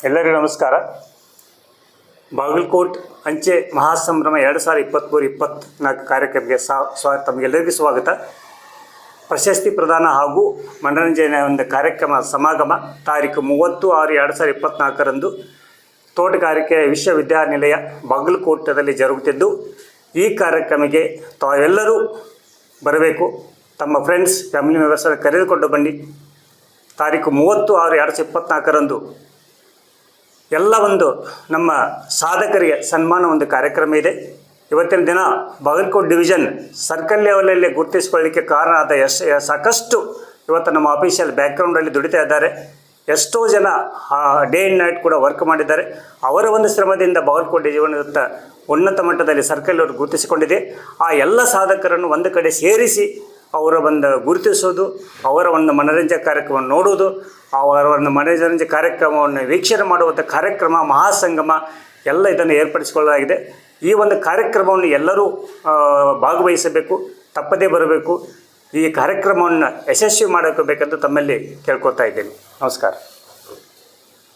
ಎಲ್ಲರಿಗೂ ನಮಸ್ಕಾರ. ಬಾಗಲಕೋಟ್ ಅಂಚೆ ಮಹಾಸಂಭ್ರಮ 2023-24 ಕಾರ್ಯಕ್ರಮಕ್ಕೆ ತಮಗೆಲ್ಲರಿಗೂ ಸ್ವಾಗತ. ಪ್ರಶಸ್ತಿ ಪ್ರದಾನ ಹಾಗೂ ಮನರಂಜನೆಯ ಒಂದು ಕಾರ್ಯಕ್ರಮ ಸಮಾಗಮ ತಾರೀಕು 30/6/2024 ತೋಟಗಾರಿಕೆ ವಿಶ್ವವಿದ್ಯಾನಿಲಯ ಬಾಗಲಕೋಟದಲ್ಲಿ ಜರುಗುತ್ತಿದ್ದು, ಈ ಕಾರ್ಯಕ್ರಮಕ್ಕೆ ತಾವೆಲ್ಲರೂ ಬರಬೇಕು. ತಮ್ಮ ಫ್ರೆಂಡ್ಸ್, ಫ್ಯಾಮಿಲಿ ಮೆಂಬರ್ಸ್ ಕರೆದುಕೊಂಡು ಬನ್ನಿ. ತಾರೀಕು 30/6/2024 ಎಲ್ಲ ಒಂದು ನಮ್ಮ ಸಾಧಕರಿಗೆ ಸನ್ಮಾನ ಒಂದು ಕಾರ್ಯಕ್ರಮ ಇದೆ. ಇವತ್ತಿನ ದಿನ ಬಾಗಲಕೋಟೆ ಡಿವಿಷನ್ ಸರ್ಕಲ್ ಲೆವೆಲಲ್ಲಿ ಗುರುತಿಸಿಕೊಳ್ಳಲಿಕ್ಕೆ ಕಾರಣ ಆದ ಸಾಕಷ್ಟು ಇವತ್ತು ನಮ್ಮ ಆಫೀಷಿಯಲ್ ಬ್ಯಾಕ್ಗ್ರೌಂಡಲ್ಲಿ ದುಡಿತಾ ಇದ್ದಾರೆ. ಎಷ್ಟೋ ಜನ ಡೇ ಆ್ಯಂಡ್ ನೈಟ್ ಕೂಡ ವರ್ಕ್ ಮಾಡಿದ್ದಾರೆ. ಅವರ ಒಂದು ಶ್ರಮದಿಂದ ಬಾಗಲಕೋಟೆ ಜೀವನದ ಉನ್ನತ ಮಟ್ಟದಲ್ಲಿ ಸರ್ಕಲ್ ಅವರು ಗುರುತಿಸಿಕೊಂಡಿದೆ. ಆ ಎಲ್ಲ ಸಾಧಕರನ್ನು ಒಂದು ಕಡೆ ಸೇರಿಸಿ ಅವರ ಒಂದು ಗುರುತಿಸೋದು, ಅವರ ಒಂದು ಮನರಂಜನೆ ಕಾರ್ಯಕ್ರಮವನ್ನು ನೋಡುವುದು, ಅವರ ಒಂದು ಮನರಂಜನೆ ಕಾರ್ಯಕ್ರಮವನ್ನು ವೀಕ್ಷಣೆ ಮಾಡುವಂಥ ಕಾರ್ಯಕ್ರಮ ಮಹಾಸಂಗಮ ಎಲ್ಲ ಇದನ್ನು ಏರ್ಪಡಿಸಿಕೊಳ್ಳಲಾಗಿದೆ. ಈ ಒಂದು ಕಾರ್ಯಕ್ರಮವನ್ನು ಎಲ್ಲರೂ ಭಾಗವಹಿಸಬೇಕು, ತಪ್ಪದೇ ಬರಬೇಕು. ಈ ಕಾರ್ಯಕ್ರಮವನ್ನು ಯಶಸ್ವಿ ಮಾಡಬೇಕಂತ ತಮ್ಮಲ್ಲಿ ಕೇಳ್ಕೊತಾ ಇದ್ದೇನೆ. ನಮಸ್ಕಾರ.